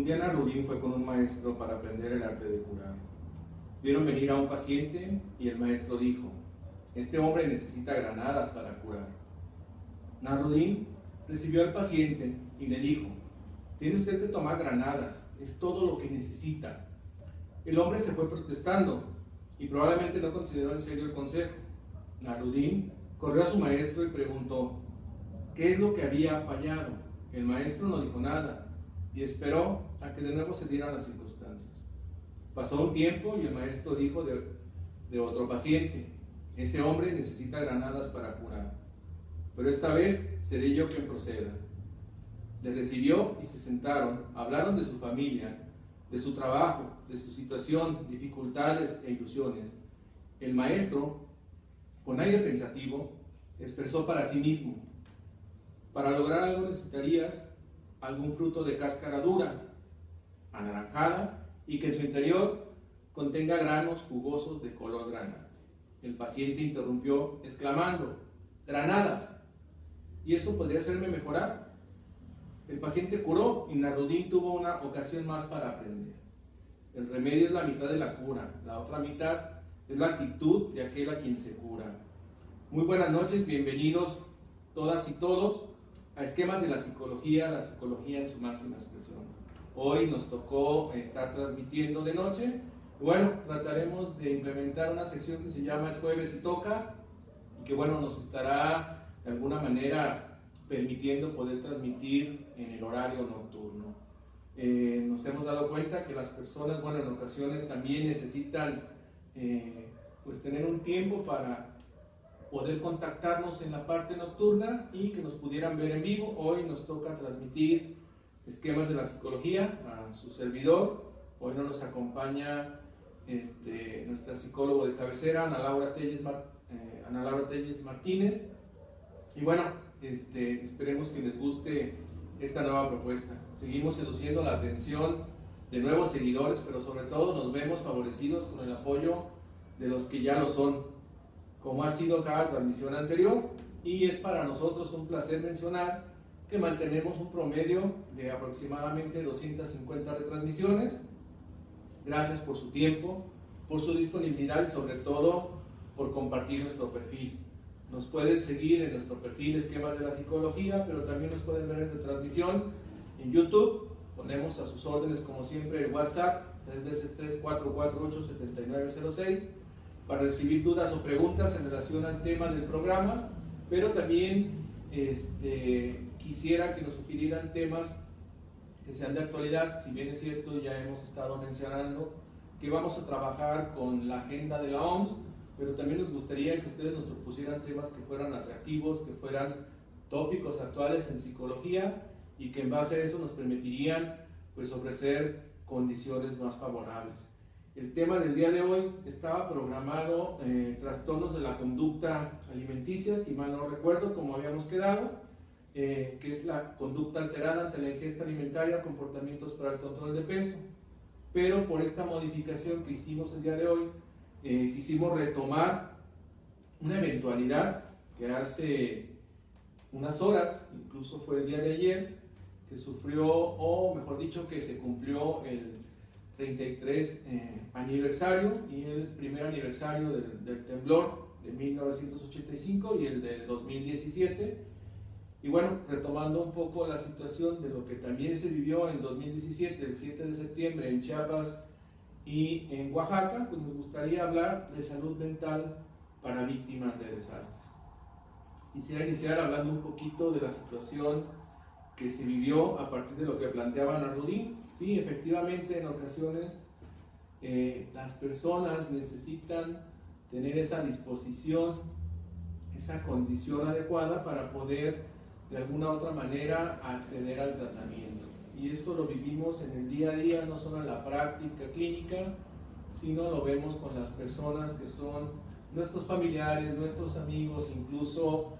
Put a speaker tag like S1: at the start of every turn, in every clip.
S1: Un día Narudín fue con un maestro para aprender el arte de curar. Vieron venir a un paciente y el maestro dijo: este hombre necesita granadas para curar. Narudín recibió al paciente y le dijo: tiene usted que tomar granadas, es todo lo que necesita. El hombre se fue protestando y probablemente no consideró en serio el consejo. Narudín corrió a su maestro y preguntó qué es lo que había fallado. El maestro no dijo nada y esperó a que de nuevo se dieran las circunstancias. Pasó un tiempo y el maestro dijo de otro paciente: ese hombre necesita granadas para curar, pero esta vez seré yo quien proceda. Le recibió y se sentaron, hablaron de su familia, de su trabajo, de su situación, dificultades e ilusiones. El maestro, con aire pensativo, expresó para sí mismo: para lograr algo necesitarías algún fruto de cáscara dura, anaranjada y que en su interior contenga granos jugosos de color granate. El paciente interrumpió exclamando: granadas, ¿y eso podría hacerme mejorar? El paciente curó y Narudín tuvo una ocasión más para aprender. El remedio es la mitad de la cura, la otra mitad es la actitud de aquel a quien se cura. Muy buenas noches, bienvenidos todas y todos a Esquemas de la psicología en su máxima expresión. Hoy nos tocó estar transmitiendo de noche. Bueno, trataremos de implementar una sección que se llama Es Jueves y Toca, y que bueno, nos estará de alguna manera permitiendo poder transmitir en el horario nocturno. Nos hemos dado cuenta que las personas, bueno, en ocasiones también necesitan pues tener un tiempo para poder contactarnos en la parte nocturna y que nos pudieran ver en vivo. Hoy nos toca transmitir Esquemas de la psicología a su servidor. Hoy no nos acompaña nuestra psicóloga de cabecera, Ana Laura Telles Martínez. Y bueno, esperemos que les guste esta nueva propuesta. Seguimos seduciendo la atención de nuevos seguidores, pero sobre todo nos vemos favorecidos con el apoyo de los que ya lo son, como ha sido cada transmisión anterior, y es para nosotros un placer mencionar que mantenemos un promedio de aproximadamente 250 retransmisiones. Gracias por su tiempo, por su disponibilidad y sobre todo por compartir nuestro perfil. Nos pueden seguir en nuestro perfil Esquemas de la Psicología, pero también nos pueden ver en retransmisión en YouTube. Ponemos a sus órdenes, como siempre, el WhatsApp 3x3-448-7906 para recibir dudas o preguntas en relación al tema del programa, pero también quisiera que nos sugirieran temas que sean de actualidad. Si bien es cierto, ya hemos estado mencionando que vamos a trabajar con la agenda de la OMS, pero también nos gustaría que ustedes nos propusieran temas que fueran atractivos, que fueran tópicos actuales en psicología y que en base a eso nos permitirían pues ofrecer condiciones más favorables. El tema del día de hoy estaba programado trastornos de la conducta alimenticia, si mal no recuerdo, como habíamos quedado, que es la conducta alterada ante la ingesta alimentaria, comportamientos para el control de peso. Pero por esta modificación que hicimos el día de hoy, quisimos retomar una eventualidad que hace unas horas, incluso fue el día de ayer, que sufrió, o mejor dicho, que se cumplió el 33 aniversario y el primer aniversario del temblor de 1985 y el del 2017. Y bueno, retomando un poco la situación de lo que también se vivió en 2017, el 7 de septiembre en Chiapas y en Oaxaca, pues nos gustaría hablar de salud mental para víctimas de desastres. Quisiera iniciar hablando un poquito de la situación que se vivió a partir de lo que planteaba Narudín. Sí, efectivamente, en ocasiones las personas necesitan tener esa disposición, esa condición adecuada para poder de alguna u otra manera acceder al tratamiento. Y eso lo vivimos en el día a día, no solo en la práctica clínica, sino lo vemos con las personas que son nuestros familiares, nuestros amigos, incluso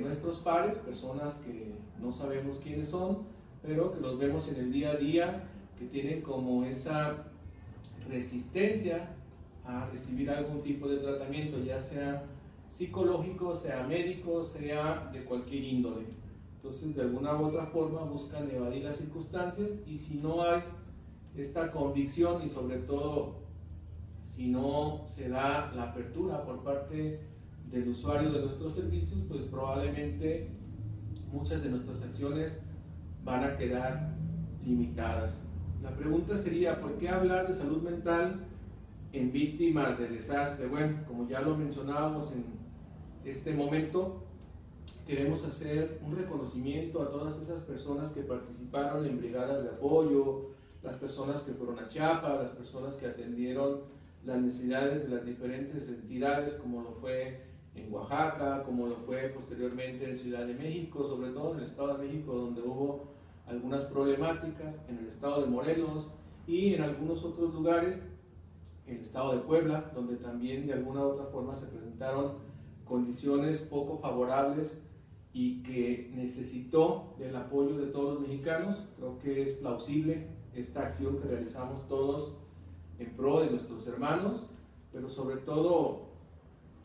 S1: nuestros pares, personas que no sabemos quiénes son, pero que los vemos en el día a día, que tienen como esa resistencia a recibir algún tipo de tratamiento, ya sea psicológico, sea médico, sea de cualquier índole. Entonces, de alguna u otra forma buscan evadir las circunstancias, y si no hay esta convicción y sobre todo si no se da la apertura por parte del usuario de nuestros servicios, pues probablemente muchas de nuestras acciones van a quedar limitadas. La pregunta sería, ¿por qué hablar de salud mental en víctimas de desastre? Bueno, como ya lo mencionábamos en este momento, queremos hacer un reconocimiento a todas esas personas que participaron en brigadas de apoyo, las personas que fueron a Chiapas, las personas que atendieron las necesidades de las diferentes entidades, como lo fue en Oaxaca, como lo fue posteriormente en Ciudad de México, sobre todo en el Estado de México, donde hubo algunas problemáticas, en el Estado de Morelos y en algunos otros lugares, en el Estado de Puebla, donde también de alguna u otra forma se presentaron condiciones poco favorables y que necesitó del apoyo de todos los mexicanos. Creo que es plausible esta acción que realizamos todos en pro de nuestros hermanos, pero sobre todo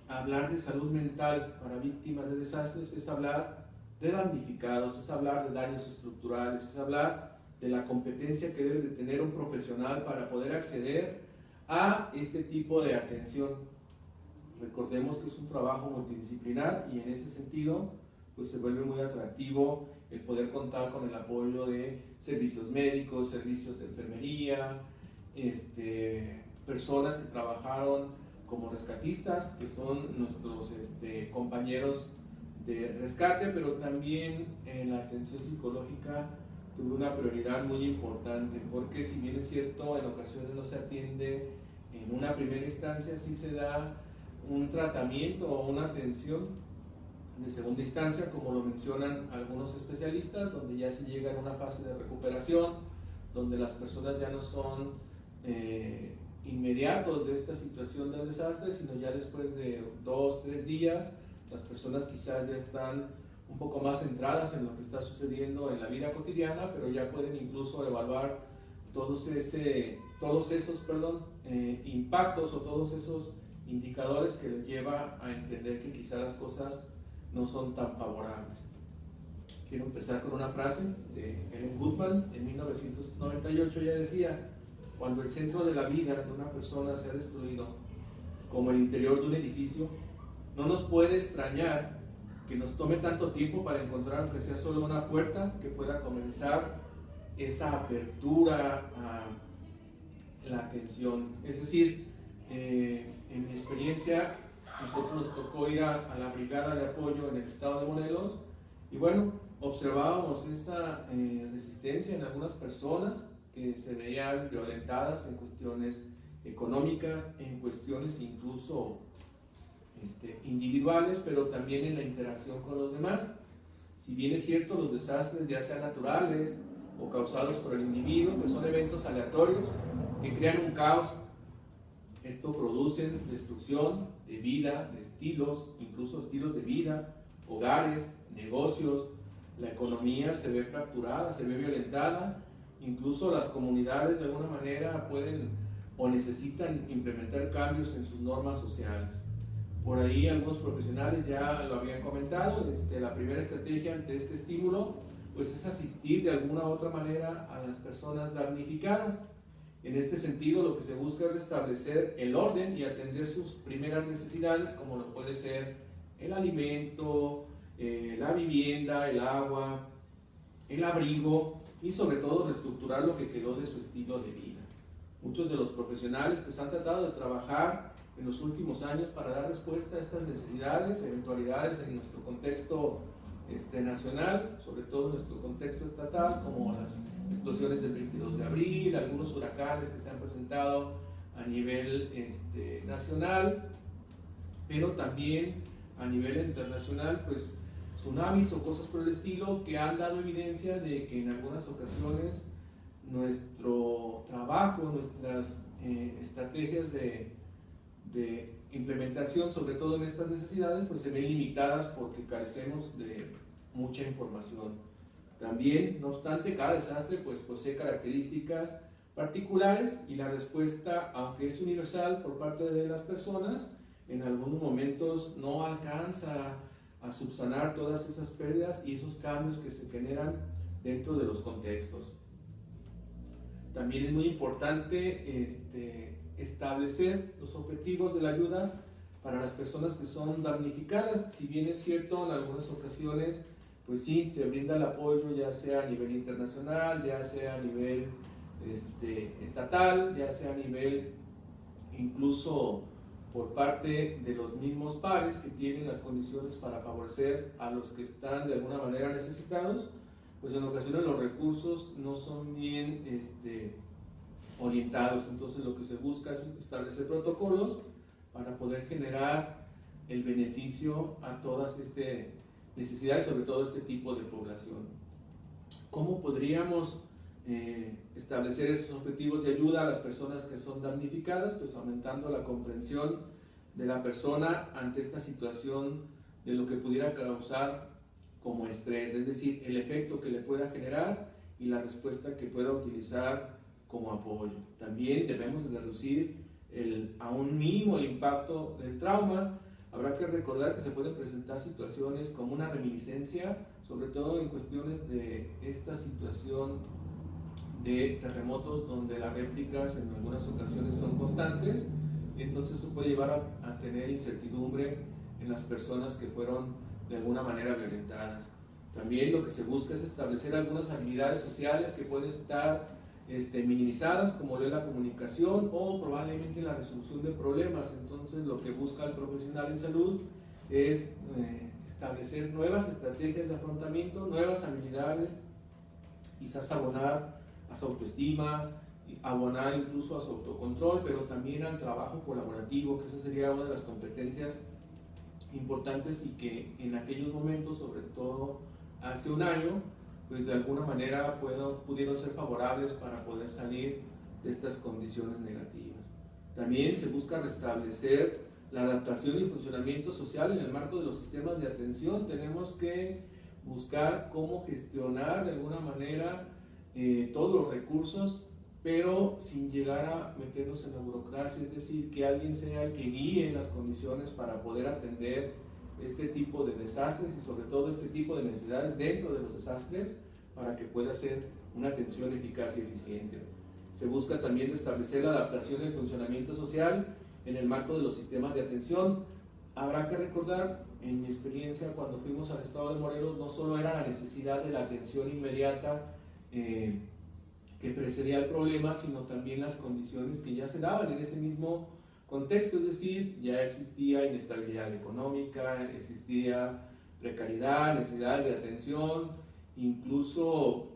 S1: hablar de salud mental para víctimas de desastres es hablar de damnificados, es hablar de daños estructurales, es hablar de la competencia que debe de tener un profesional para poder acceder a este tipo de atención. Recordemos que es un trabajo multidisciplinar y en ese sentido pues se vuelve muy atractivo el poder contar con el apoyo de servicios médicos, servicios de enfermería, personas que trabajaron como rescatistas, que son nuestros compañeros de rescate, pero también en la atención psicológica tuvo una prioridad muy importante, porque si bien es cierto, en ocasiones no se atiende en una primera instancia, sí se da un tratamiento o una atención de segunda instancia, como lo mencionan algunos especialistas, donde ya se llega a una fase de recuperación, donde las personas ya no son inmediatos de esta situación del desastre, sino ya después de 2-3 días, las personas quizás ya están un poco más centradas en lo que está sucediendo en la vida cotidiana, pero ya pueden incluso evaluar todos esos impactos o todos esos indicadores que les lleva a entender que quizás las cosas no son tan favorables. Quiero empezar con una frase de Ellen Goodman. En 1998 ella decía: cuando el centro de la vida de una persona se ha destruido, como el interior de un edificio, no nos puede extrañar que nos tome tanto tiempo para encontrar, aunque sea solo una puerta, que pueda comenzar esa apertura a la atención. Es decir, en mi experiencia, nosotros nos tocó ir a la brigada de apoyo en el estado de Morelos, y bueno, observábamos esa resistencia en algunas personas que se veían violentadas en cuestiones económicas, en cuestiones incluso individuales, pero también en la interacción con los demás. Si bien es cierto, los desastres, ya sean naturales o causados por el individuo, que son eventos aleatorios que crean un caos, esto produce destrucción de vida, de estilos, incluso estilos de vida, hogares, negocios. La economía se ve fracturada, se ve violentada, incluso las comunidades de alguna manera pueden o necesitan implementar cambios en sus normas sociales. Por ahí algunos profesionales ya lo habían comentado. La primera estrategia ante este estímulo pues es asistir de alguna u otra manera a las personas damnificadas. En este sentido, lo que se busca es restablecer el orden y atender sus primeras necesidades, como lo puede ser el alimento, la vivienda, el agua, el abrigo, y sobre todo reestructurar lo que quedó de su estilo de vida. Muchos de los profesionales pues han tratado de trabajar en los últimos años para dar respuesta a estas necesidades, eventualidades en nuestro contexto nacional, sobre todo en nuestro contexto estatal, como las explosiones del 22 de abril, algunos huracanes que se han presentado a nivel nacional, pero también a nivel internacional, pues tsunamis o cosas por el estilo, que han dado evidencia de que en algunas ocasiones nuestro trabajo, nuestras estrategias de implementación, sobre todo en estas necesidades, pues se ven limitadas porque carecemos de mucha información. También, no obstante, cada desastre pues posee características particulares, y la respuesta, aunque es universal por parte de las personas, en algunos momentos no alcanza a subsanar todas esas pérdidas y esos cambios que se generan dentro de los contextos. También es muy importante establecer los objetivos de la ayuda para las personas que son damnificadas. Si bien es cierto, en algunas ocasiones, pues sí, se brinda el apoyo, ya sea a nivel internacional, ya sea a nivel estatal, ya sea a nivel incluso por parte de los mismos pares que tienen las condiciones para favorecer a los que están de alguna manera necesitados, pues en ocasiones los recursos no son bien orientados. Entonces lo que se busca es establecer protocolos para poder generar el beneficio a todas necesidades, sobre todo este tipo de población. ¿Cómo podríamos establecer esos objetivos de ayuda a las personas que son damnificadas? Pues aumentando la comprensión de la persona ante esta situación de lo que pudiera causar como estrés, es decir, el efecto que le pueda generar y la respuesta que pueda utilizar como apoyo. También debemos de reducir a un mínimo el impacto del trauma. Habrá que recordar que se pueden presentar situaciones como una reminiscencia, sobre todo en cuestiones de esta situación de terremotos donde las réplicas en algunas ocasiones son constantes, y entonces eso puede llevar a tener incertidumbre en las personas que fueron de alguna manera violentadas. También lo que se busca es establecer algunas habilidades sociales que pueden estar minimizadas, como lo es la comunicación o probablemente la resolución de problemas. Entonces lo que busca el profesional en salud es establecer nuevas estrategias de afrontamiento, nuevas habilidades, quizás abonar a su autoestima, abonar incluso a su autocontrol, pero también al trabajo colaborativo, que esa sería una de las competencias importantes y que en aquellos momentos, sobre todo hace un año, pues de alguna manera pudieron ser favorables para poder salir de estas condiciones negativas. También se busca restablecer la adaptación y funcionamiento social en el marco de los sistemas de atención. Tenemos que buscar cómo gestionar de alguna manera todos los recursos, pero sin llegar a meternos en la burocracia, es decir, que alguien sea el que guíe las condiciones para poder atender este tipo de desastres y sobre todo este tipo de necesidades dentro de los desastres para que pueda ser una atención eficaz y eficiente. Se busca también establecer la adaptación y el funcionamiento social en el marco de los sistemas de atención. Habrá que recordar, en mi experiencia cuando fuimos al estado de Morelos, no solo era la necesidad de la atención inmediata que precedía el problema, sino también las condiciones que ya se daban en ese mismo contexto, es decir, ya existía inestabilidad económica, existía precariedad, necesidades de atención, incluso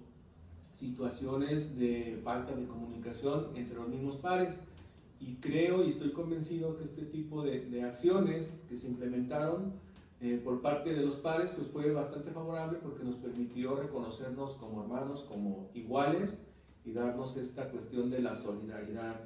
S1: situaciones de falta de comunicación entre los mismos pares. Y creo y estoy convencido que este tipo de acciones que se implementaron por parte de los pares pues fue bastante favorable porque nos permitió reconocernos como hermanos, como iguales y darnos esta cuestión de la solidaridad.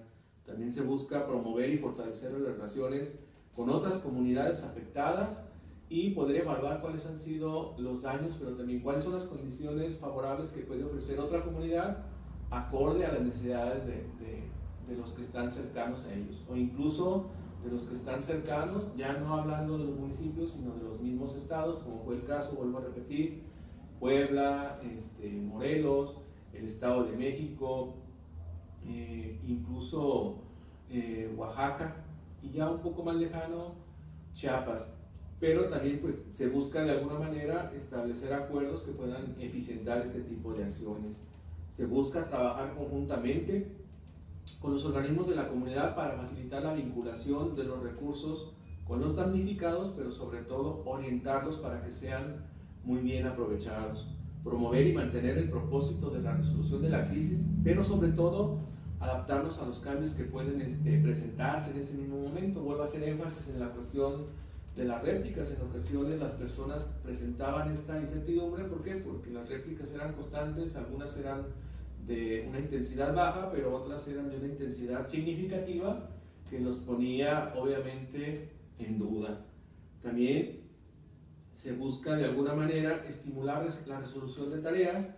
S1: También se busca promover y fortalecer las relaciones con otras comunidades afectadas y poder evaluar cuáles han sido los daños, pero también cuáles son las condiciones favorables que puede ofrecer otra comunidad acorde a las necesidades de los que están cercanos a ellos, o incluso de los que están cercanos, ya no hablando de los municipios, sino de los mismos estados, como fue el caso, vuelvo a repetir, Puebla, Morelos, el Estado de México, incluso Oaxaca, y ya un poco más lejano, Chiapas. Pero también pues, se busca de alguna manera establecer acuerdos que puedan eficientar este tipo de acciones. Se busca trabajar conjuntamente con los organismos de la comunidad para facilitar la vinculación de los recursos con los damnificados, pero sobre todo orientarlos para que sean muy bien aprovechados. Promover y mantener el propósito de la resolución de la crisis, pero sobre todo adaptarnos a los cambios que pueden presentarse en ese mismo momento. Vuelvo a hacer énfasis en la cuestión de las réplicas. En ocasiones las personas presentaban esta incertidumbre. ¿Por qué? Porque las réplicas eran constantes, algunas eran de una intensidad baja, pero otras eran de una intensidad significativa que los ponía obviamente en duda. También se busca de alguna manera estimular la resolución de tareas,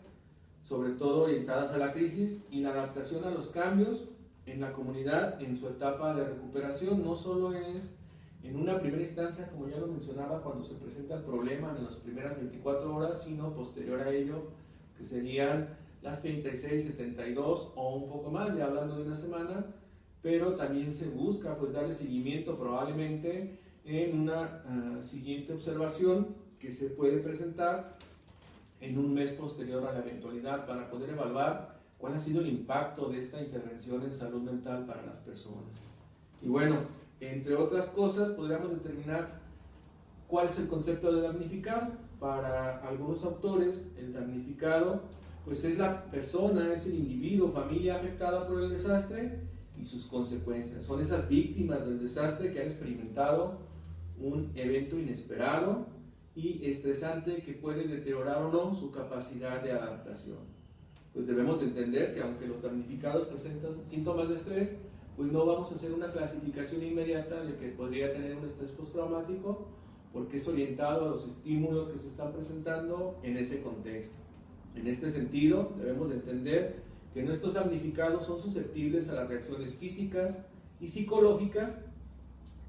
S1: sobre todo orientadas a la crisis y la adaptación a los cambios en la comunidad en su etapa de recuperación. No solo es en una primera instancia, como ya lo mencionaba, cuando se presenta el problema en las primeras 24 horas, sino posterior a ello, que serían las 36, 72 o un poco más, ya hablando de una semana, pero también se busca pues darle seguimiento probablemente en una siguiente observación que se puede presentar en un mes posterior a la eventualidad para poder evaluar cuál ha sido el impacto de esta intervención en salud mental para las personas. Y bueno, entre otras cosas, podríamos determinar cuál es el concepto de damnificado. Para algunos autores, el damnificado pues es la persona, es el individuo, familia afectada por el desastre y sus consecuencias. Son esas víctimas del desastre que han experimentado un evento inesperado y estresante que puede deteriorar o no su capacidad de adaptación. Pues debemos de entender que aunque los damnificados presentan síntomas de estrés, pues no vamos a hacer una clasificación inmediata de que podría tener un estrés postraumático, porque es orientado a los estímulos que se están presentando en ese contexto. En este sentido, debemos de entender que nuestros damnificados son susceptibles a las reacciones físicas y psicológicas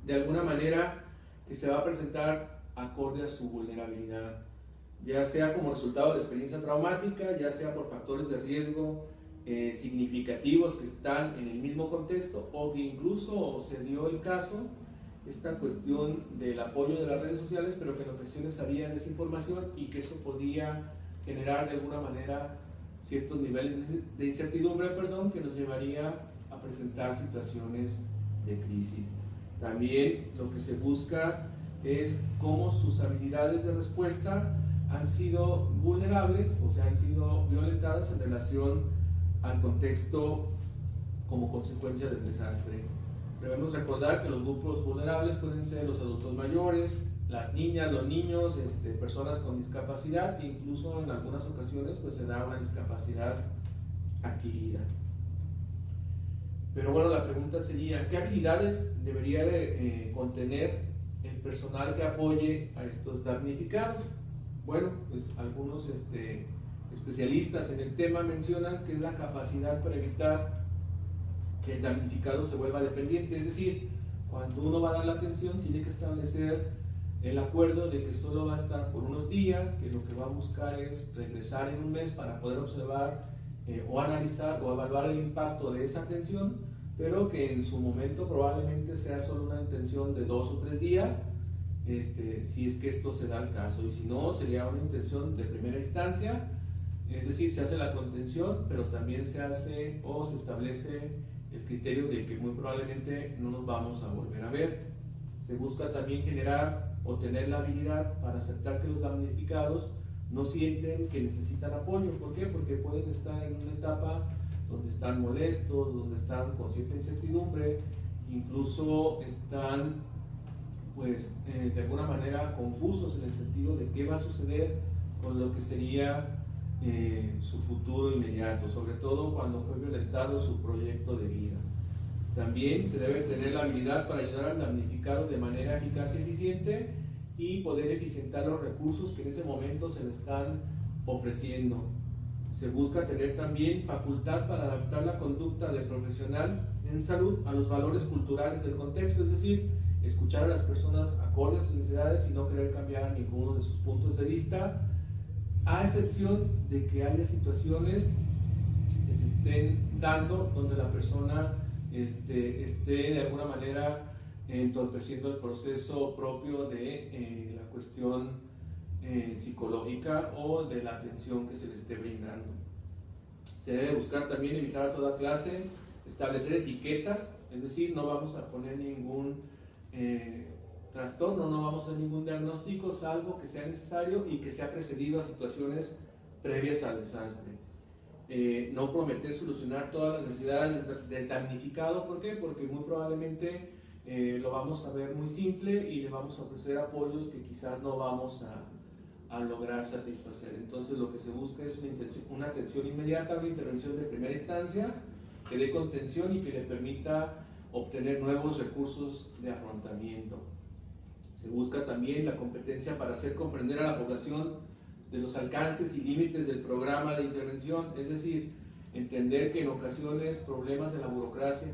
S1: de alguna manera que se va a presentar acorde a su vulnerabilidad, ya sea como resultado de la experiencia traumática, ya sea por factores de riesgo significativos que están en el mismo contexto, o que incluso se dio el caso, esta cuestión del apoyo de las redes sociales, pero que en ocasiones había desinformación y que eso podía generar de alguna manera ciertos niveles de incertidumbre, que nos llevaría a presentar situaciones de crisis. También lo que se busca es cómo sus habilidades de respuesta han sido vulnerables o sea, han sido violentadas en relación al contexto como consecuencia del desastre. Debemos recordar que los grupos vulnerables pueden ser los adultos mayores, las niñas, los niños, personas con discapacidad, e incluso en algunas ocasiones pues, se da una discapacidad adquirida. Pero bueno, la pregunta sería, ¿qué habilidades debería de contener el personal que apoye a estos damnificados? Bueno, pues algunos especialistas en el tema mencionan que es la capacidad para evitar que el damnificado se vuelva dependiente, es decir, cuando uno va a dar la atención tiene que establecer el acuerdo de que solo va a estar por unos días, que lo que va a buscar es regresar en un mes para poder observar o analizar o evaluar el impacto de esa atención, pero que en su momento probablemente sea solo una intención de 2 o 3 días, si es que esto se da el caso, y si no, sería una intención de primera instancia, es decir, se hace la contención, pero también se hace o se establece el criterio de que muy probablemente no nos vamos a volver a ver. Se busca también generar o tener la habilidad para aceptar que los damnificados no sienten que necesitan apoyo. ¿Por qué? Porque pueden estar en una etapa donde están molestos, donde están con cierta incertidumbre, incluso están pues de alguna manera confusos en el sentido de qué va a suceder con lo que sería su futuro inmediato, sobre todo cuando fue violentado su proyecto de vida. También se debe tener la habilidad para ayudar al damnificado de manera eficaz y eficiente y poder eficientar los recursos que en ese momento se le están ofreciendo. Se busca tener también facultad para adaptar la conducta del profesional en salud a los valores culturales del contexto, es decir, escuchar a las personas acorde a sus necesidades y no querer cambiar ninguno de sus puntos de vista, a excepción de que haya situaciones que se estén dando donde la persona esté de alguna manera entorpeciendo el proceso propio de la cuestión psicológica o de la atención que se le esté brindando. Se debe buscar también evitar a toda clase, establecer etiquetas, es decir, no vamos a poner ningún trastorno, no vamos a hacer ningún diagnóstico, salvo que sea necesario y que sea precedido a situaciones previas al desastre. No prometer solucionar todas las necesidades del damnificado, ¿por qué? Porque muy probablemente lo vamos a ver muy simple y le vamos a ofrecer apoyos que quizás no vamos a lograr satisfacer. Entonces lo que se busca es una atención inmediata, una intervención de primera instancia que dé contención y que le permita obtener nuevos recursos de afrontamiento. Se busca también la competencia para hacer comprender a la población de los alcances y límites del programa de intervención, es decir, entender que en ocasiones problemas de la burocracia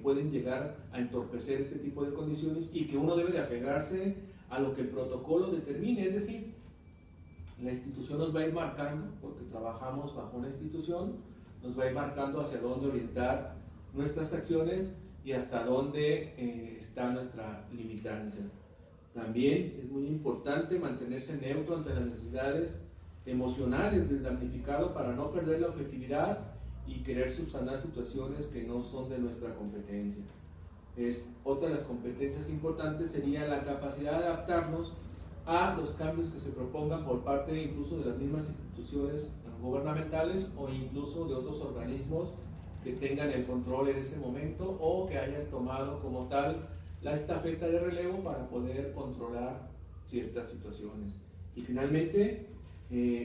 S1: pueden llegar a entorpecer este tipo de condiciones y que uno debe de apegarse a lo que el protocolo determine, es decir, la institución nos va a ir marcando, porque trabajamos bajo una institución, nos va a ir marcando hacia dónde orientar nuestras acciones y hasta dónde está nuestra limitancia. También es muy importante mantenerse neutro ante las necesidades emocionales del damnificado para no perder la objetividad y querer subsanar situaciones que no son de nuestra competencia. Otra de las competencias importantes sería la capacidad de adaptarnos a los cambios que se propongan por parte incluso de las mismas instituciones gubernamentales o incluso de otros organismos que tengan el control en ese momento o que hayan tomado como tal la estafeta de relevo para poder controlar ciertas situaciones. Y finalmente,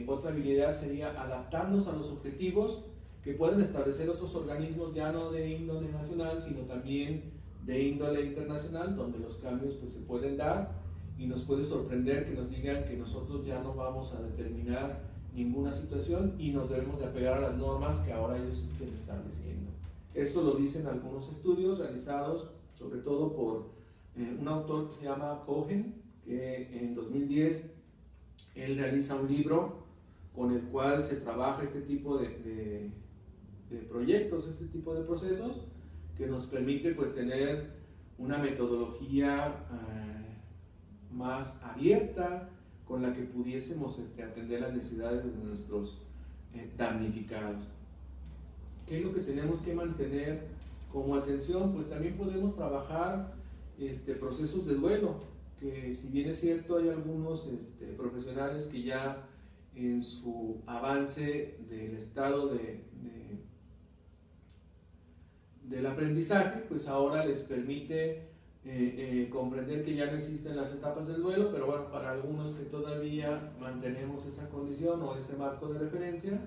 S1: otra habilidad sería adaptarnos a los objetivos que pueden establecer otros organismos ya no de índole nacional, sino también de índole internacional, donde los cambios pues, se pueden dar y nos puede sorprender que nos digan que nosotros ya no vamos a determinar ninguna situación y nos debemos de apegar a las normas que ahora ellos estén estableciendo. Esto lo dicen algunos estudios realizados sobre todo por un autor que se llama Cohen, que en 2010 él realiza un libro con el cual se trabaja este tipo de proyectos, este tipo de procesos que nos permite pues tener una metodología más abierta con la que pudiésemos atender las necesidades de nuestros damnificados. ¿Qué es lo que tenemos que mantener como atención? Pues también podemos trabajar procesos de duelo, que si bien es cierto hay algunos profesionales que ya en su avance del estado del aprendizaje, pues ahora les permite comprender que ya no existen las etapas del duelo, pero bueno, para algunos que todavía mantenemos esa condición o ese marco de referencia,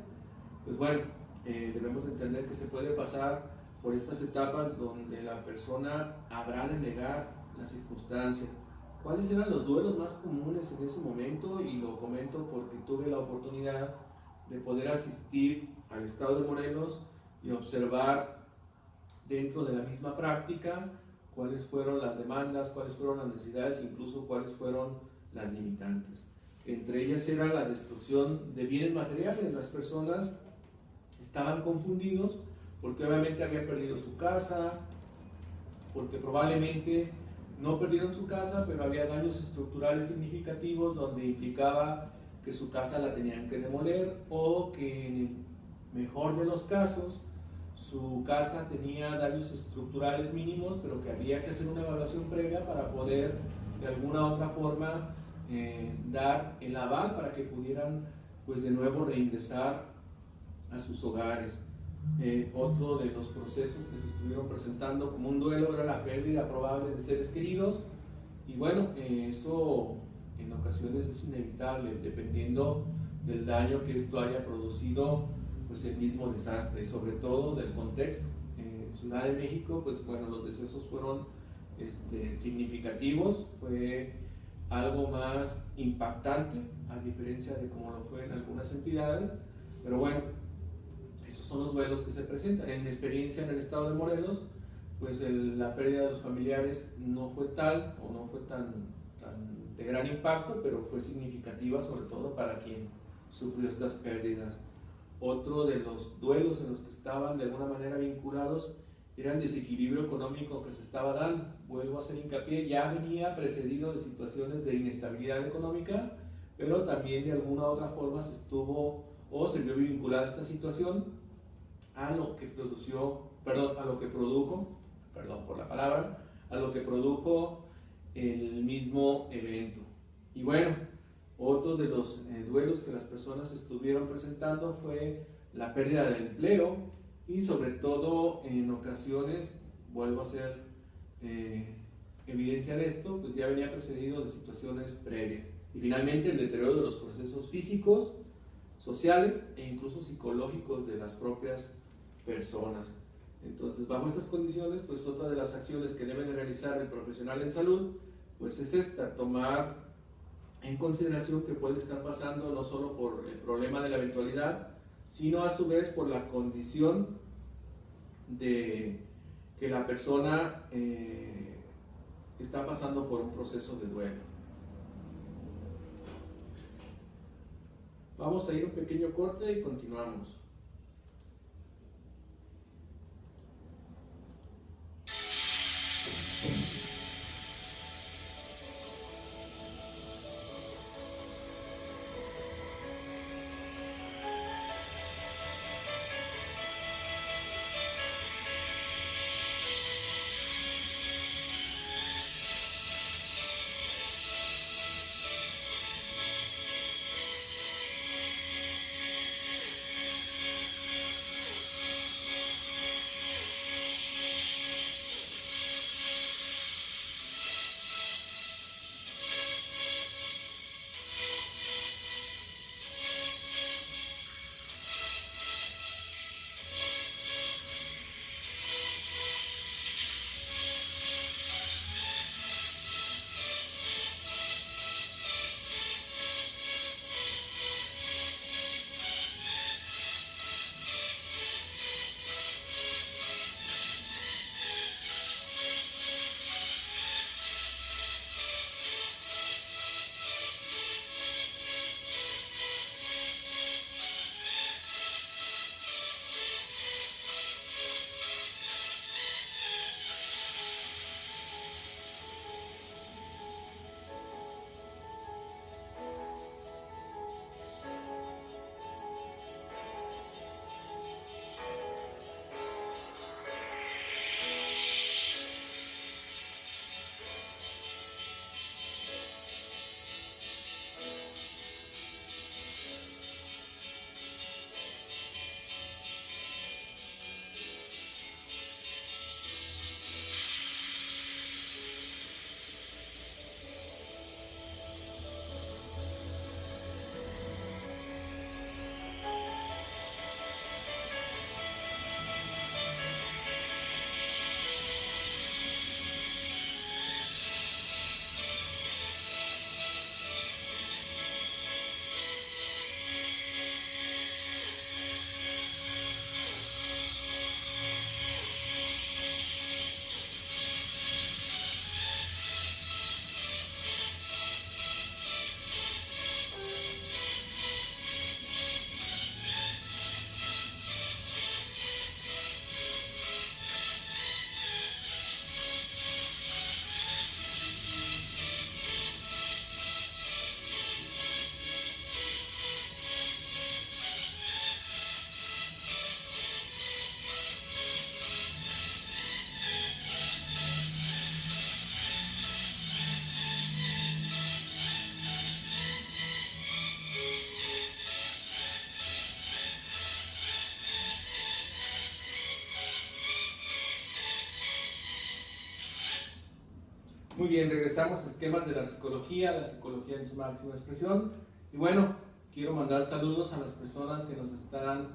S1: pues bueno, debemos entender que se puede pasar por estas etapas donde la persona habrá de negar la circunstancia. ¿Cuáles eran los duelos más comunes en ese momento? Y lo comento porque tuve la oportunidad de poder asistir al estado de Morelos y observar dentro de la misma práctica cuáles fueron las demandas, cuáles fueron las necesidades, incluso cuáles fueron las limitantes. Entre ellas era la destrucción de bienes materiales. Las personas estaban confundidos porque obviamente habían perdido su casa, porque probablemente no perdieron su casa, pero había daños estructurales significativos donde implicaba que su casa la tenían que demoler o que en el mejor de los casos su casa tenía daños estructurales mínimos, pero que había que hacer una evaluación previa para poder de alguna u otra forma dar el aval para que pudieran pues de nuevo reingresar a sus hogares. Otro de los procesos que se estuvieron presentando como un duelo era la pérdida probable de seres queridos y bueno, eso en ocasiones es inevitable dependiendo del daño que esto haya producido pues el mismo desastre, sobre todo del contexto. En Ciudad de México pues bueno, los decesos fueron significativos, fue algo más impactante a diferencia de como lo fue en algunas entidades, pero bueno, esos son los duelos que se presentan. En mi experiencia en el estado de Morelos, pues la pérdida de los familiares no fue tal o no fue tan de gran impacto, pero fue significativa sobre todo para quien sufrió estas pérdidas. Otro de los duelos en los que estaban de alguna manera vinculados era el desequilibrio económico que se estaba dando. Vuelvo a hacer hincapié, ya venía precedido de situaciones de inestabilidad económica, pero también de alguna u otra forma se estuvo o se vio vinculada esta situación a lo que produjo el mismo evento. Y bueno, otro de los duelos que las personas estuvieron presentando fue la pérdida de empleo y sobre todo en ocasiones, vuelvo a hacer evidencia de esto, pues ya venía precedido de situaciones previas. Y finalmente el deterioro de los procesos físicos, sociales e incluso psicológicos de las propias personas. Entonces, bajo estas condiciones, pues otra de las acciones que debe de realizar el profesional en salud, pues es esta, tomar en consideración que puede estar pasando no solo por el problema de la eventualidad, sino a su vez por la condición que que la persona está pasando por un proceso de duelo. Vamos a ir un pequeño corte y continuamos. Muy bien, regresamos a esquemas de la psicología en su máxima expresión. Y bueno, quiero mandar saludos a las personas que nos están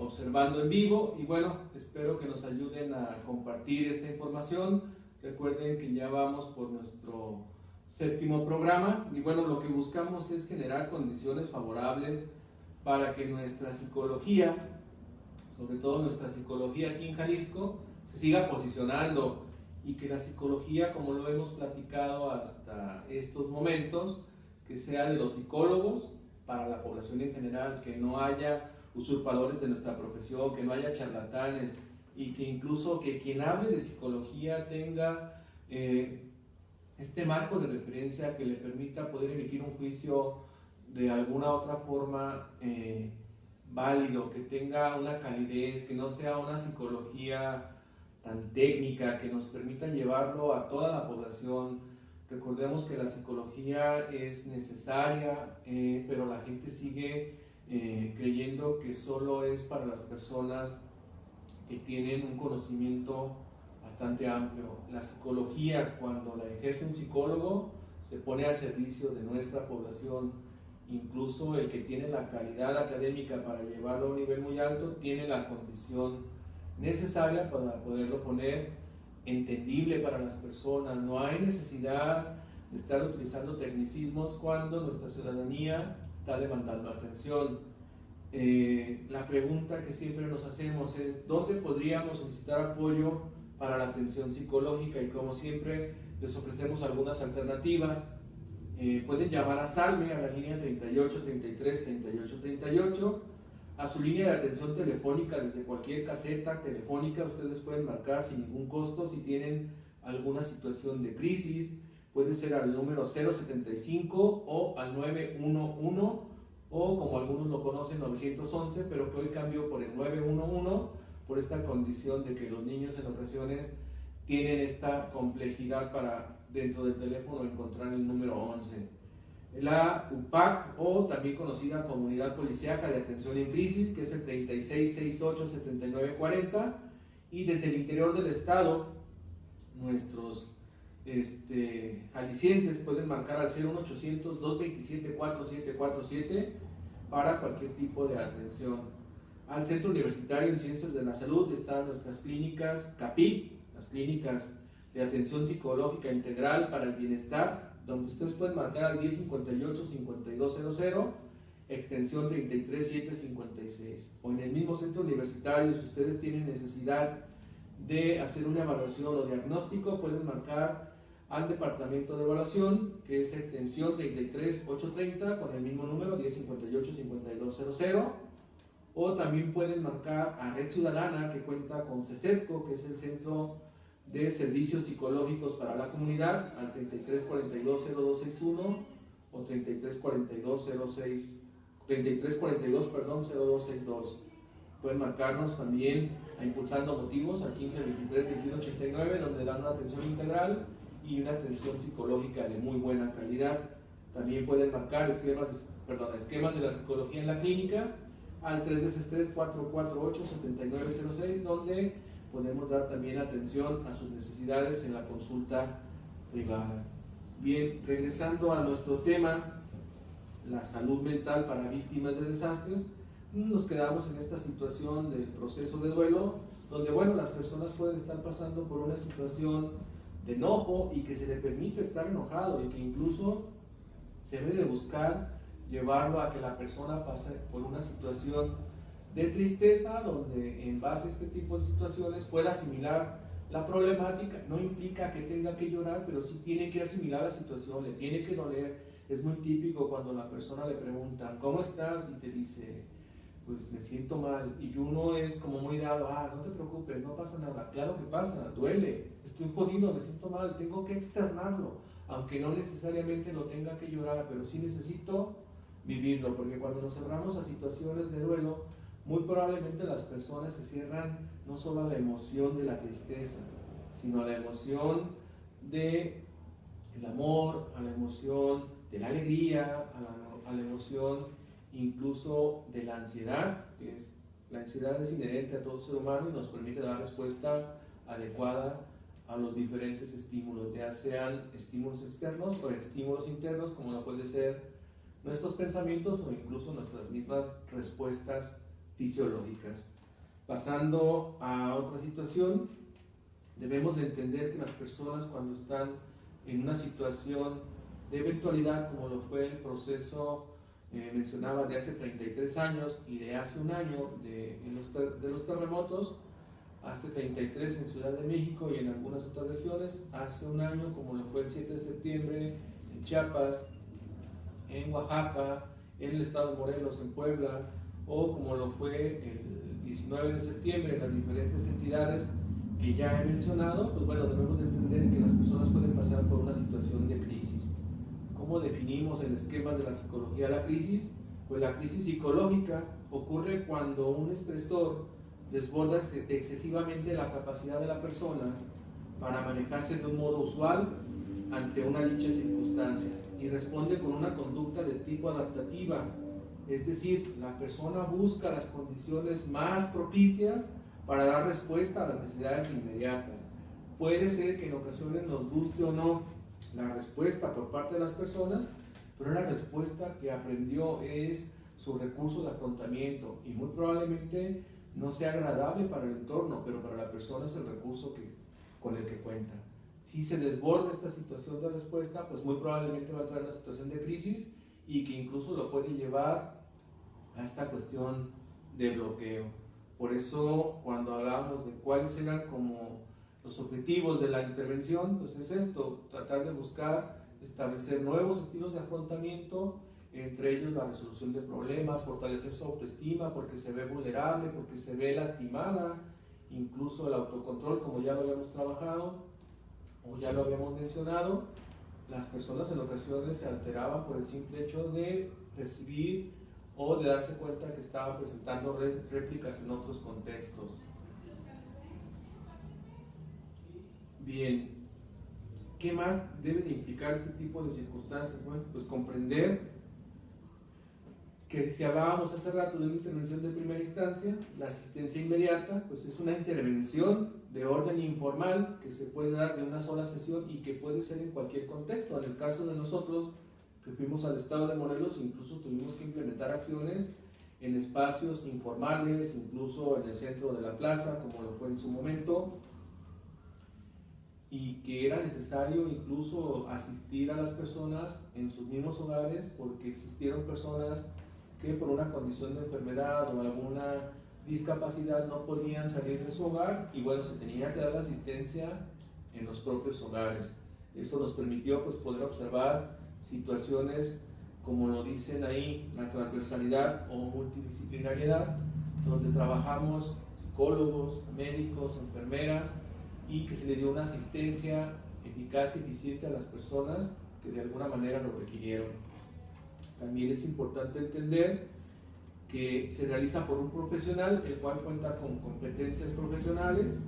S1: observando en vivo. Y bueno, espero que nos ayuden a compartir esta información. Recuerden que ya vamos por nuestro 7º programa. Y bueno, lo que buscamos es generar condiciones favorables para que nuestra psicología, sobre todo nuestra psicología aquí en Jalisco, se siga posicionando, y que la psicología, como lo hemos platicado hasta estos momentos, que sea de los psicólogos para la población en general, que no haya usurpadores de nuestra profesión, que no haya charlatanes, y que incluso que quien hable de psicología tenga este marco de referencia que le permita poder emitir un juicio de alguna otra forma válido, que tenga una calidez, que no sea una psicología tan técnica, que nos permita llevarlo a toda la población. Recordemos que la psicología es necesaria, pero la gente sigue creyendo que solo es para las personas que tienen un conocimiento bastante amplio. La psicología, cuando la ejerce un psicólogo, se pone al servicio de nuestra población. Incluso el que tiene la calidad académica para llevarlo a un nivel muy alto, tiene la condición necesaria para poderlo poner entendible para las personas. No hay necesidad de estar utilizando tecnicismos cuando nuestra ciudadanía está demandando atención. La pregunta que siempre nos hacemos es: ¿dónde podríamos solicitar apoyo para la atención psicológica y como siempre les ofrecemos algunas alternativas. Pueden llamar a Salme a la línea 38 33 38 38, a su línea de atención telefónica desde cualquier caseta telefónica. Ustedes pueden marcar sin ningún costo si tienen alguna situación de crisis. Puede ser al número 075 o al 911 o como algunos lo conocen 911, pero que hoy cambió por el 911 por esta condición de que los niños en ocasiones tienen esta complejidad para dentro del teléfono encontrar el número 11. La UPAC, o también conocida como Unidad Policíaca de Atención en Crisis, que es el 3668-7940, y desde el interior del estado nuestros jaliscienses pueden marcar al 01800-227-4747 para cualquier tipo de atención. Al Centro Universitario en Ciencias de la Salud están nuestras clínicas CAPIC, las clínicas de atención psicológica integral para el bienestar, donde ustedes pueden marcar al 1058-5200, extensión 33756. O en el mismo centro universitario, si ustedes tienen necesidad de hacer una evaluación o diagnóstico, pueden marcar al departamento de evaluación, que es extensión 33830 con el mismo número 1058-5200. O también pueden marcar a Red Ciudadana, que cuenta con CECEPCO, que es el Centro de Servicios Psicológicos para la Comunidad, al 3342-0261 o 3342-0262. Pueden marcarnos también a Impulsando Motivos al 1523-2189, donde dan una atención integral y una atención psicológica de muy buena calidad. También pueden marcar esquemas de la psicología en la clínica al 3x3-448-7906, donde podemos dar también atención a sus necesidades en la consulta privada. Bien, regresando a nuestro tema, la salud mental para víctimas de desastres, nos quedamos en esta situación del proceso de duelo, donde las personas pueden estar pasando por una situación de enojo y que se le permite estar enojado y que incluso se debe de buscar llevarlo a que la persona pase por una situación de tristeza, donde en base a este tipo de situaciones pueda asimilar la problemática. No implica que tenga que llorar, pero sí tiene que asimilar la situación, le tiene que doler. Es muy típico cuando la persona le pregunta, ¿cómo estás? Y te dice, pues me siento mal. Y uno es como muy dado, no te preocupes, no pasa nada. Claro que pasa, duele, estoy jodido, me siento mal, tengo que externarlo, aunque no necesariamente lo tenga que llorar, pero sí necesito vivirlo, porque cuando nos cerramos a situaciones de duelo, muy probablemente las personas se cierran no solo a la emoción de la tristeza, sino a la emoción del amor, a la emoción de la alegría, a la emoción incluso de la ansiedad, que es, la ansiedad es inherente a todo ser humano y nos permite dar respuesta adecuada a los diferentes estímulos, ya sean estímulos externos o estímulos internos, como lo puede ser nuestros pensamientos o incluso nuestras mismas respuestas fisiológicas. Pasando a otra situación, debemos de entender que las personas cuando están en una situación de eventualidad, como lo fue el proceso mencionaba de hace 33 años y de hace un año de los terremotos, hace 33 en Ciudad de México y en algunas otras regiones, hace un año como lo fue el 7 de septiembre en Chiapas, en Oaxaca, en el estado de Morelos, en Puebla, o como lo fue el 19 de septiembre en las diferentes entidades que ya he mencionado. Pues debemos de entender que las personas pueden pasar por una situación de crisis. ¿Cómo definimos en esquemas de la psicología la crisis? Pues la crisis psicológica ocurre cuando un estresor desborda excesivamente la capacidad de la persona para manejarse de un modo usual ante una dicha circunstancia y responde con una conducta de tipo adaptativa, es decir, la persona busca las condiciones más propicias para dar respuesta a las necesidades inmediatas. Puede ser que en ocasiones nos guste o no la respuesta por parte de las personas, pero la respuesta que aprendió es su recurso de afrontamiento y muy probablemente no sea agradable para el entorno, pero para la persona es el recurso con el que cuenta. Si se desborda esta situación de respuesta, pues muy probablemente va a traer una situación de crisis y que incluso lo puede llevar a esta cuestión de bloqueo. Por eso, cuando hablamos de cuáles eran como Los objetivos de la intervención pues es esto, tratar de buscar establecer nuevos estilos de afrontamiento, entre ellos la resolución de problemas, fortalecer su autoestima porque se ve vulnerable, porque se ve lastimada, incluso el autocontrol, como ya lo habíamos trabajado o ya lo habíamos mencionado. Las personas en ocasiones se alteraban por el simple hecho de percibir o de darse cuenta que estaban presentando réplicas en otros contextos. Bien, ¿qué más debe de implicar este tipo de circunstancias? Bueno, pues comprender que si hablábamos hace rato de una intervención de primera instancia, la asistencia inmediata, pues es una intervención de orden informal que se puede dar de una sola sesión y que puede ser en cualquier contexto. En el caso de nosotros, que fuimos al estado de Morelos, incluso tuvimos que implementar acciones en espacios informales, incluso en el centro de la plaza, como lo fue en su momento, y que era necesario incluso asistir a las personas en sus mismos hogares porque existieron personas que por una condición de enfermedad o alguna discapacidad no podían salir de su hogar y bueno, se tenía que dar la asistencia en los propios hogares. Eso nos permitió pues poder observar situaciones como lo dicen ahí, la transversalidad o multidisciplinariedad, donde trabajamos psicólogos, médicos, enfermeras, y que se le dio una asistencia eficaz y eficiente a las personas que de alguna manera lo requirieron. También es importante entender que se realiza por un profesional, el cual cuenta con competencias profesionales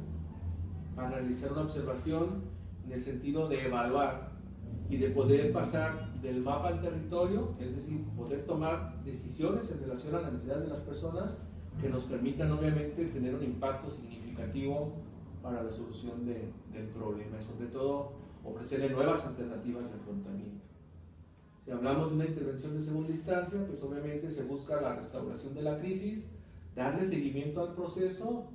S1: para realizar una observación en el sentido de evaluar y de poder pasar del mapa al territorio, es decir, poder tomar decisiones en relación a las necesidades de las personas que nos permitan obviamente tener un impacto significativo para la solución del problema y sobre todo ofrecerle nuevas alternativas de afrontamiento. Si hablamos de una intervención de segunda instancia, pues obviamente se busca la restauración de la crisis, darle seguimiento al proceso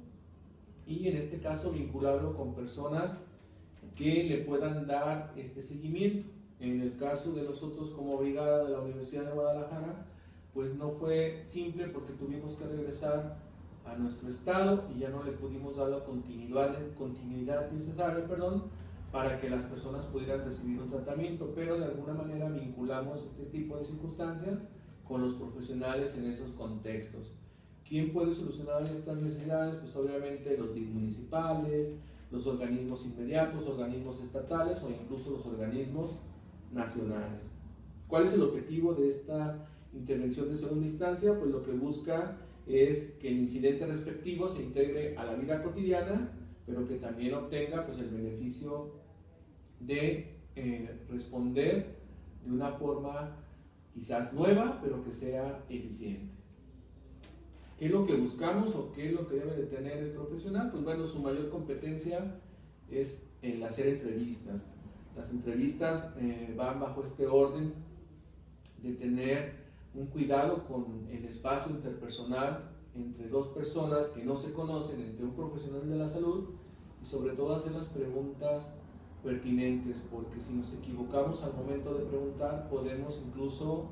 S1: y en este caso vincularlo con personas que le puedan dar este seguimiento. En el caso de nosotros como brigada de la Universidad de Guadalajara, pues no fue simple porque tuvimos que regresar a nuestro estado y ya no le pudimos dar la continuidad necesaria, para que las personas pudieran recibir un tratamiento, pero de alguna manera vinculamos este tipo de circunstancias con los profesionales en esos contextos. ¿Quién puede solucionar estas necesidades? Pues obviamente los DIF municipales, los organismos inmediatos, organismos estatales o incluso los organismos nacionales. ¿Cuál es el objetivo de esta intervención de segunda instancia? Pues lo que busca es que el incidente respectivo se integre a la vida cotidiana, pero que también obtenga pues, el beneficio de responder de una forma quizás nueva, pero que sea eficiente. ¿Qué es lo que buscamos o qué es lo que debe de tener el profesional? Pues bueno, su mayor competencia es el hacer entrevistas. Las entrevistas van bajo este orden de tener un cuidado con el espacio interpersonal entre dos personas que no se conocen, entre un profesional de la salud y sobre todo hacer las preguntas pertinentes, porque si nos equivocamos al momento de preguntar podemos incluso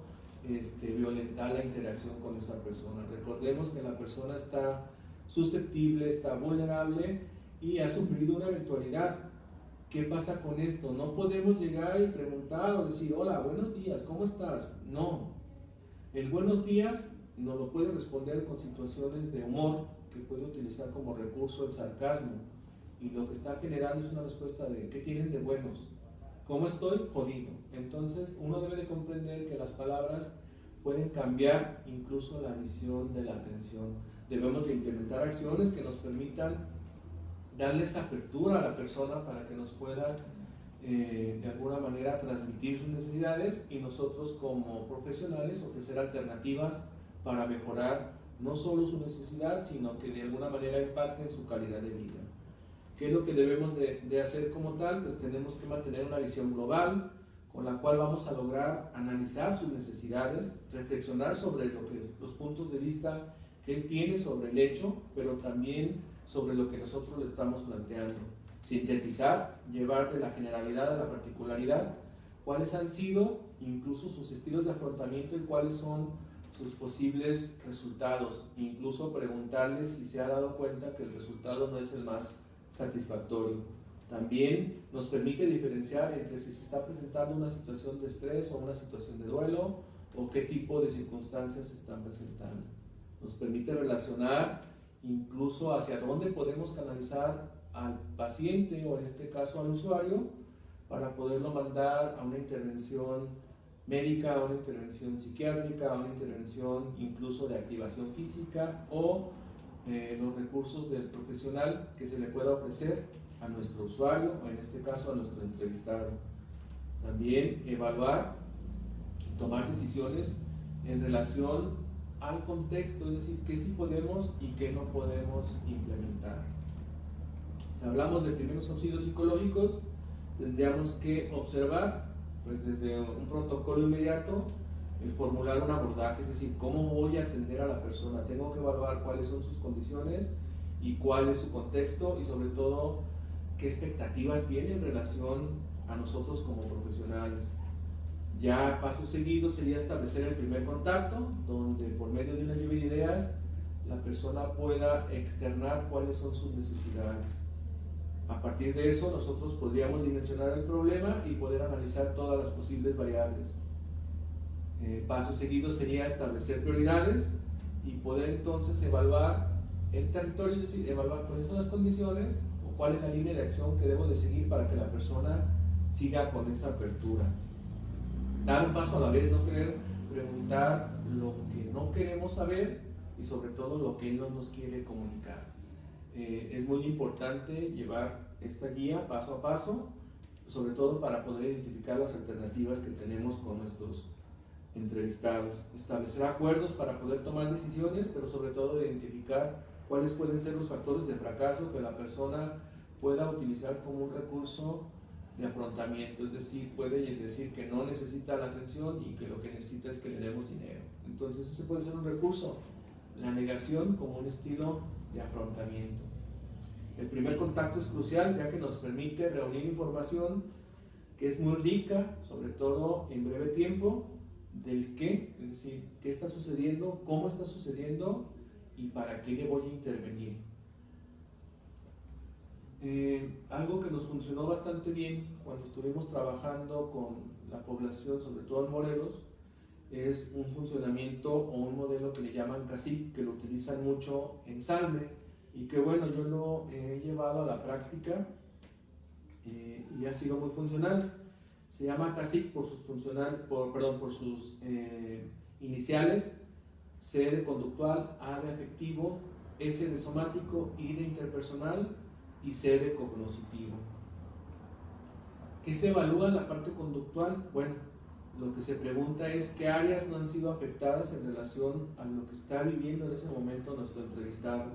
S1: violentar la interacción con esa persona. Recordemos que la persona está susceptible, está vulnerable y ha sufrido una eventualidad. ¿Qué pasa con esto? No podemos llegar y preguntar o decir, hola, buenos días, ¿cómo estás? No. El buenos días nos lo puede responder con situaciones de humor que puede utilizar como recurso el sarcasmo y lo que está generando es una respuesta de ¿qué tienen de buenos? ¿Cómo estoy? Jodido. Entonces uno debe de comprender que las palabras pueden cambiar incluso la visión de la atención. Debemos de implementar acciones que nos permitan darles apertura a la persona para que nos pueda de alguna manera transmitir sus necesidades y nosotros como profesionales ofrecer alternativas para mejorar no solo su necesidad, sino que de alguna manera impacten su calidad de vida. ¿Qué es lo que debemos de hacer como tal? Pues tenemos que mantener una visión global con la cual vamos a lograr analizar sus necesidades, reflexionar sobre los puntos de vista que él tiene sobre el hecho, pero también sobre lo que nosotros le estamos planteando. Sintetizar, llevar de la generalidad a la particularidad, cuáles han sido incluso sus estilos de afrontamiento y cuáles son sus posibles resultados, incluso preguntarle si se ha dado cuenta que el resultado no es el más satisfactorio. También nos permite diferenciar entre si se está presentando una situación de estrés o una situación de duelo o qué tipo de circunstancias se están presentando. Nos permite relacionar incluso hacia dónde podemos canalizar al paciente o en este caso al usuario para poderlo mandar a una intervención médica, a una intervención psiquiátrica, a una intervención incluso de activación física o los recursos del profesional que se le pueda ofrecer a nuestro usuario o en este caso a nuestro entrevistado. También evaluar y tomar decisiones en relación al contexto, es decir, qué sí podemos y qué no podemos implementar. Si hablamos de primeros auxilios psicológicos, tendríamos que observar, pues desde un protocolo inmediato, el formular un abordaje, es decir, cómo voy a atender a la persona. Tengo que evaluar cuáles son sus condiciones y cuál es su contexto y sobre todo qué expectativas tiene en relación a nosotros como profesionales. Ya paso seguido sería establecer el primer contacto, donde por medio de una lluvia de ideas la persona pueda externar cuáles son sus necesidades. A partir de eso nosotros podríamos dimensionar el problema y poder analizar todas las posibles variables. Paso seguido sería establecer prioridades y poder entonces evaluar el territorio, es decir, evaluar cuáles son las condiciones o cuál es la línea de acción que debo de seguir para que la persona siga con esa apertura. Dar un paso a la vez, no querer preguntar lo que no queremos saber y sobre todo lo que él no nos quiere comunicar. Es muy importante llevar esta guía paso a paso, sobre todo para poder identificar las alternativas que tenemos con nuestros entrevistados, establecer acuerdos para poder tomar decisiones, pero sobre todo identificar cuáles pueden ser los factores de fracaso que la persona pueda utilizar como un recurso de afrontamiento, es decir, puede decir que no necesita la atención y que lo que necesita es que le demos dinero. Entonces ese puede ser un recurso, la negación como un estilo de afrontamiento. El primer contacto es crucial ya que nos permite reunir información que es muy rica, sobre todo en breve tiempo, del qué, es decir, qué está sucediendo, cómo está sucediendo y para qué le voy a intervenir. Algo que nos funcionó bastante bien cuando estuvimos trabajando con la población, sobre todo en Morelos, es un funcionamiento o un modelo que le llaman CACIF, que lo utilizan mucho en Salme y que bueno, yo lo he llevado a la práctica y ha sido muy funcional. Se llama CACIF por sus iniciales: C de conductual, A de afectivo, S de somático, I de interpersonal y C de cognoscitivo. ¿Qué se evalúa en la parte conductual? Bueno, lo que se pregunta es qué áreas no han sido afectadas en relación a lo que está viviendo en ese momento nuestro entrevistado,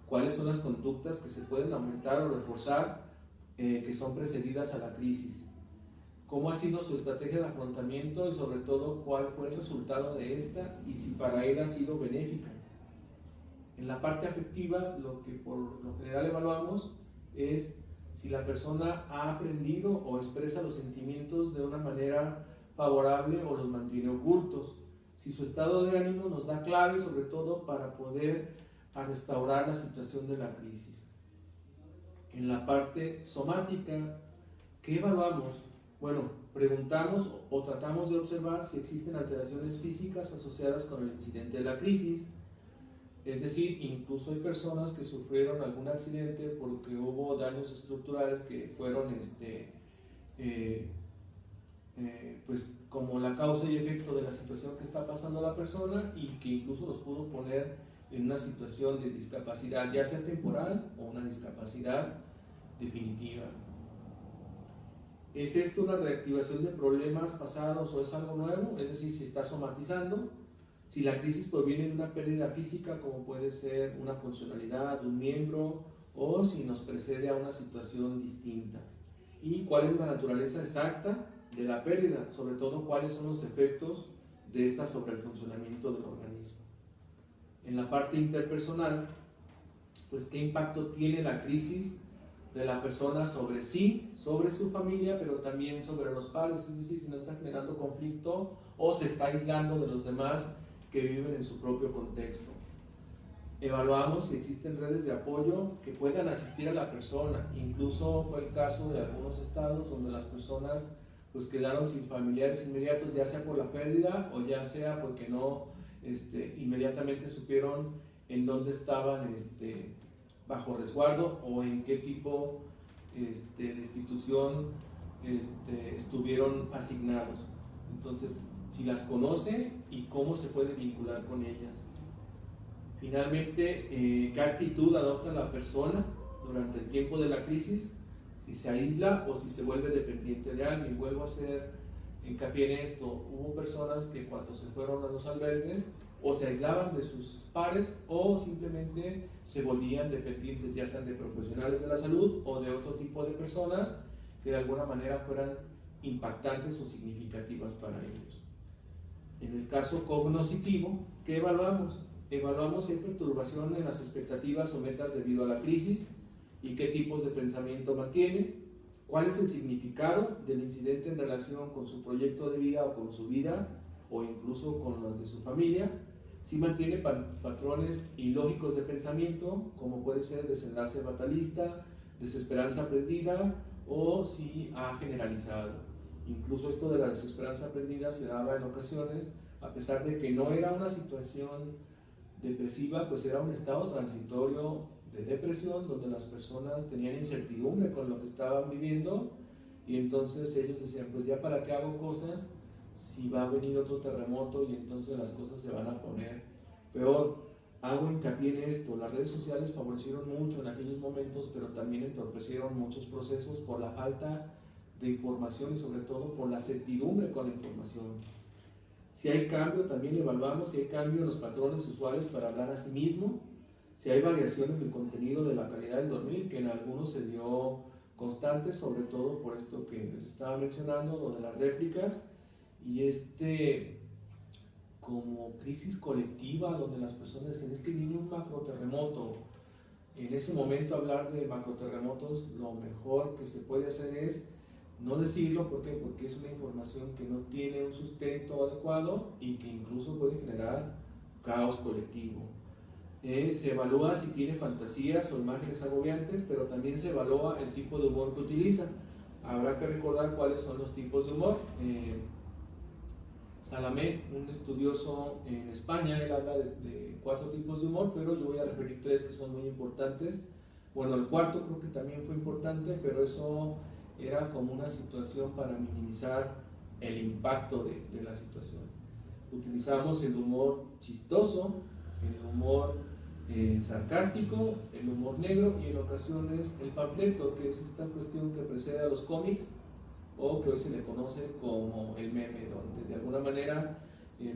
S1: cuáles son las conductas que se pueden aumentar o reforzar que son precedidas a la crisis, cómo ha sido su estrategia de afrontamiento y sobre todo cuál fue el resultado de esta y si para él ha sido benéfica. En la parte afectiva, lo que por lo general evaluamos es si la persona ha aprendido o expresa los sentimientos de una manera favorable o los mantiene ocultos, si su estado de ánimo nos da clave sobre todo para poder restaurar la situación de la crisis. En la parte somática, ¿qué evaluamos? Bueno, preguntamos o tratamos de observar si existen alteraciones físicas asociadas con el incidente de la crisis. Es decir, incluso hay personas que sufrieron algún accidente porque hubo daños estructurales que fueron pues como la causa y efecto de la situación que está pasando la persona y que incluso los pudo poner en una situación de discapacidad, ya sea temporal o una discapacidad definitiva. ¿Es esto una reactivación de problemas pasados o es algo nuevo? Es decir, si está somatizando, si la crisis proviene de una pérdida física como puede ser una funcionalidad de un miembro o si nos precede a una situación distinta. ¿Y cuál es la naturaleza exacta de la pérdida? Sobre todo, ¿cuáles son los efectos de esta sobre el funcionamiento del organismo? En la parte interpersonal, pues qué impacto tiene la crisis de la persona sobre sí, sobre su familia, pero también sobre los pares, es decir, si no está generando conflicto o se está aislando de los demás que viven en su propio contexto. Evaluamos si existen redes de apoyo que puedan asistir a la persona. Incluso fue el caso de algunos estados donde las personas pues quedaron sin familiares inmediatos, ya sea por la pérdida o ya sea porque no inmediatamente supieron en dónde estaban bajo resguardo o en qué tipo de institución estuvieron asignados. Entonces, si las conoce y cómo se puede vincular con ellas. Finalmente, ¿qué actitud adopta la persona durante el tiempo de la crisis? Si se aísla o si se vuelve dependiente de alguien. Vuelvo a hacer hincapié en esto. Hubo personas que cuando se fueron a los albergues o se aislaban de sus pares o simplemente se volvían dependientes, ya sean de profesionales de la salud o de otro tipo de personas que de alguna manera fueran impactantes o significativas para ellos. En el caso cognoscitivo, ¿qué evaluamos? Evaluamos si hay perturbación en las expectativas o metas debido a la crisis y qué tipos de pensamiento mantiene, cuál es el significado del incidente en relación con su proyecto de vida o con su vida o incluso con los de su familia, si mantiene patrones ilógicos de pensamiento, como puede ser desenlace fatalista, desesperanza aprendida o si ha generalizado. Incluso esto de la desesperanza aprendida se daba en ocasiones, a pesar de que no era una situación depresiva, pues era un estado transitorio de depresión donde las personas tenían incertidumbre con lo que estaban viviendo y entonces ellos decían, pues ya para qué hago cosas si va a venir otro terremoto y entonces las cosas se van a poner peor. Hago hincapié en esto, las redes sociales favorecieron mucho en aquellos momentos, pero también entorpecieron muchos procesos por la falta de información y sobre todo por la certidumbre con la información. Si hay cambio, también evaluamos si hay cambio en los patrones usuales para hablar a sí mismo, si hay variación en el contenido de la calidad del dormir, que en algunos se dio constante, sobre todo por esto que les estaba mencionando, lo de las réplicas, y como crisis colectiva, donde las personas dicen, es que viene un macroterremoto. En ese momento hablar de macroterremotos, lo mejor que se puede hacer es no decirlo. ¿Por qué? Porque es una información que no tiene un sustento adecuado y que incluso puede generar caos colectivo. Se evalúa si tiene fantasías o imágenes agobiantes, pero también se evalúa el tipo de humor que utiliza. Habrá que recordar cuáles son los tipos de humor. Salamé, un estudioso en España, él habla de 4 tipos de humor, pero yo voy a referir 3 que son muy importantes. Bueno, el cuarto creo que también fue importante, pero eso era como una situación para minimizar el impacto de la situación. Utilizamos el humor chistoso, el humor sarcástico, el humor negro y en ocasiones el panfleto, que es esta cuestión que precede a los cómics o que hoy se le conoce como el meme, donde de alguna manera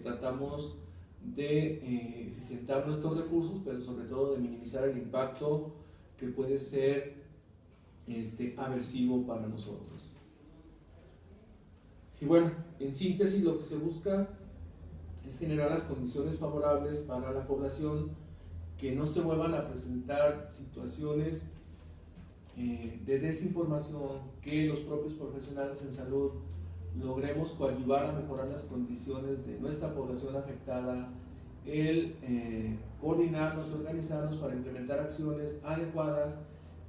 S1: tratamos de eficientar nuestros recursos, pero sobre todo de minimizar el impacto que puede ser aversivo para nosotros. Y bueno, en síntesis, lo que se busca es generar las condiciones favorables para la población, que no se vuelvan a presentar situaciones de desinformación, que los propios profesionales en salud logremos coadyuvar a mejorar las condiciones de nuestra población afectada, el coordinarnos, organizarnos para implementar acciones adecuadas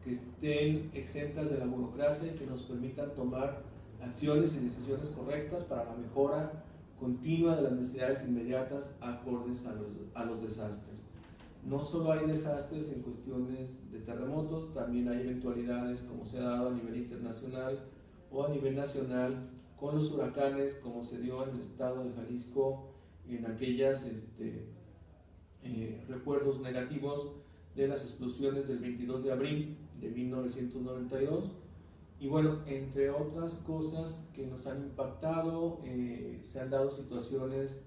S1: que estén exentas de la burocracia y que nos permitan tomar acciones y decisiones correctas para la mejora continua de las necesidades inmediatas acordes a los desastres. No solo hay desastres en cuestiones de terremotos, también hay eventualidades como se ha dado a nivel internacional o a nivel nacional con los huracanes, como se dio en el estado de Jalisco en aquellas recuerdos negativos de las explosiones del 22 de abril de 1992. Y bueno, entre otras cosas que nos han impactado, se han dado situaciones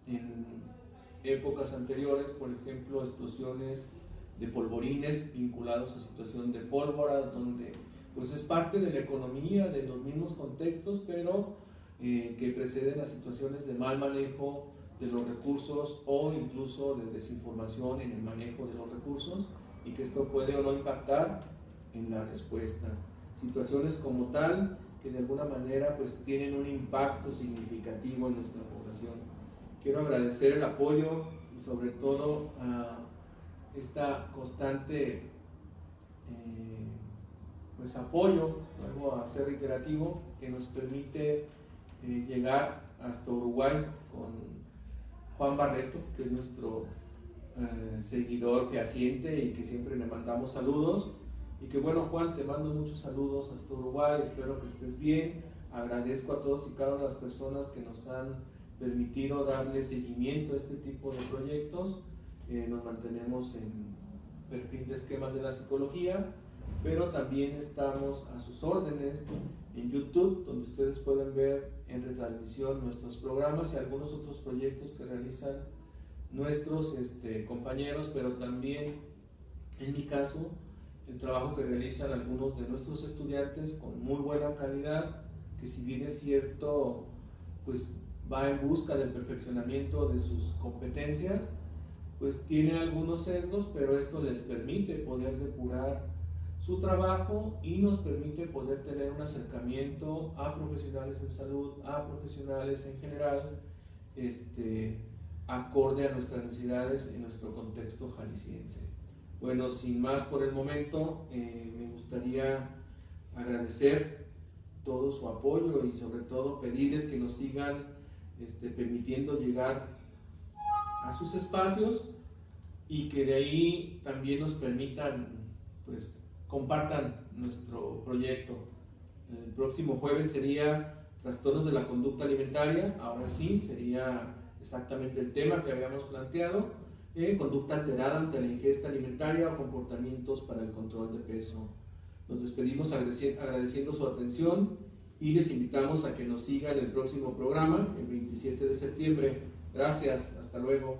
S1: en épocas anteriores, por ejemplo, explosiones de polvorines vinculados a situación de pólvora, donde pues es parte de la economía, de los mismos contextos, pero que preceden a situaciones de mal manejo de los recursos o incluso de desinformación en el manejo de los recursos, y que esto puede o no impactar en la respuesta. Situaciones como tal que de alguna manera pues tienen un impacto significativo en nuestra población. Quiero agradecer el apoyo y sobre todo a esta constante pues apoyo, vuelvo a ser reiterativo, que nos permite llegar hasta Uruguay con Juan Barreto, que es nuestro seguidor fehaciente y que siempre le mandamos saludos. Y que bueno, Juan, te mando muchos saludos hasta Uruguay, espero que estés bien. Agradezco a todos y cada una de las personas que nos han permitido darle seguimiento a este tipo de proyectos. Nos mantenemos en perfil de esquemas de la psicología, pero también estamos a sus órdenes en YouTube, donde ustedes pueden ver en retransmisión nuestros programas y algunos otros proyectos que realizan nuestros compañeros, pero también, en mi caso, el trabajo que realizan algunos de nuestros estudiantes con muy buena calidad, que si bien es cierto, pues va en busca del perfeccionamiento de sus competencias, pues tiene algunos sesgos, pero esto les permite poder depurar su trabajo y nos permite poder tener un acercamiento a profesionales en salud, a profesionales en general, acorde a nuestras necesidades en nuestro contexto jalisciense. Bueno, sin más por el momento, me gustaría agradecer todo su apoyo y sobre todo pedirles que nos sigan permitiendo llegar a sus espacios y que de ahí también nos permitan, pues, compartan nuestro proyecto. El próximo jueves sería trastornos de la conducta alimentaria, ahora sí, sería exactamente el tema que habíamos planteado. Conducta alterada ante la ingesta alimentaria o comportamientos para el control de peso. Nos despedimos agradeciendo su atención y les invitamos a que nos sigan en el próximo programa, el 27 de septiembre. Gracias, hasta luego.